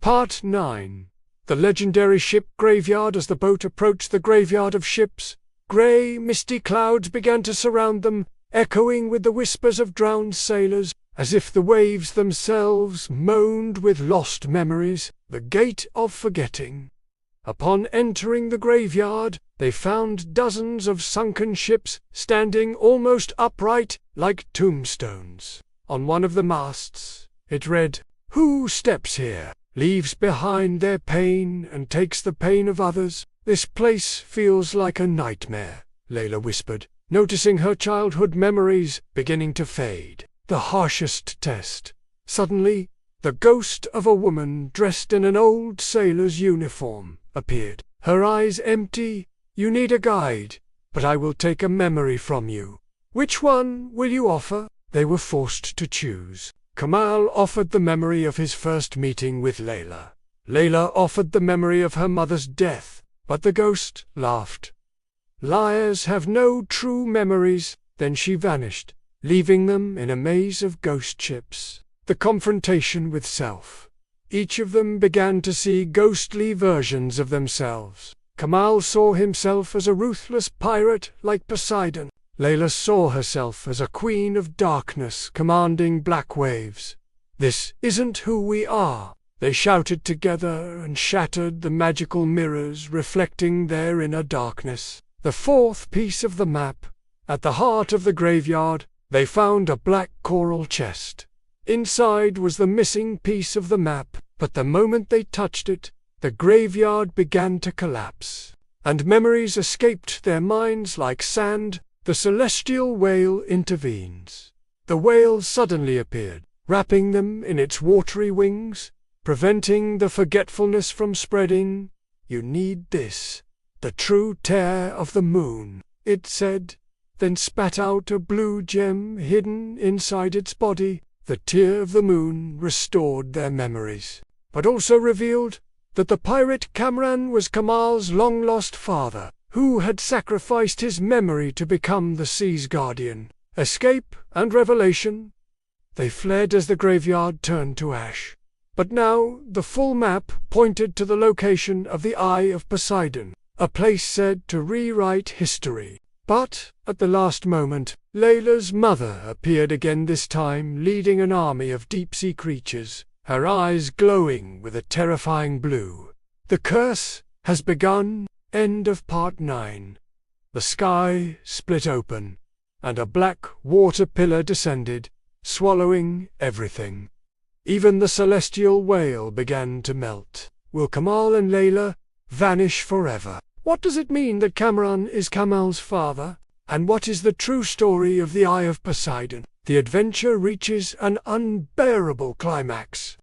Part 9. The legendary ship graveyard. As the boat approached the graveyard of ships, grey, misty clouds began to surround them, echoing with the whispers of drowned sailors, as if the waves themselves moaned with lost memories. The Gate of Forgetting. Upon entering the graveyard, they found dozens of sunken ships standing almost upright, like tombstones. On one of the masts, it read, "Who steps here leaves behind their pain and takes the pain of others." "This place feels like a nightmare," Layla whispered, noticing her childhood memories beginning to fade. The harshest test. Suddenly, the ghost of a woman dressed in an old sailor's uniform appeared. Her eyes empty. "You need a guide, but I will take a memory from you. Which one will you offer?" They were forced to choose. Kamal offered the memory of his first meeting with Layla. Layla offered the memory of her mother's death, but the ghost laughed. "Liars have no true memories." Then she vanished, leaving them in a maze of ghost ships. The confrontation with self. Each of them began to see ghostly versions of themselves. Kamal saw himself as a ruthless pirate like Poseidon. Layla saw herself as a queen of darkness commanding black waves. "This isn't who we are," they shouted together and shattered the magical mirrors reflecting their inner darkness. The fourth piece of the map. At the heart of the graveyard, they found a black coral chest. Inside was the missing piece of the map, but the moment they touched it, the graveyard began to collapse, and memories escaped their minds like sand. The celestial whale intervenes. The whale suddenly appeared, wrapping them in its watery wings, preventing the forgetfulness from spreading. "You need this, the true tear of the moon," it said, then spat out a blue gem hidden inside its body. The tear of the moon restored their memories, but also revealed that the pirate Cameron was Kamal's long-lost father, who had sacrificed his memory to become the sea's guardian. Escape and revelation. They fled as the graveyard turned to ash. But now the full map pointed to the location of the Eye of Poseidon, a place said to rewrite history. But, at the last moment, Layla's mother appeared again, this time leading an army of deep-sea creatures, her eyes glowing with a terrifying blue. The curse has begun. End of Part 9. The sky split open, and a black water pillar descended, swallowing everything. Even the celestial whale began to melt. Will Kamal and Layla vanish forever? What does it mean that Cameron is Kamal's father? And what is the true story of the Eye of Poseidon? The adventure reaches an unbearable climax.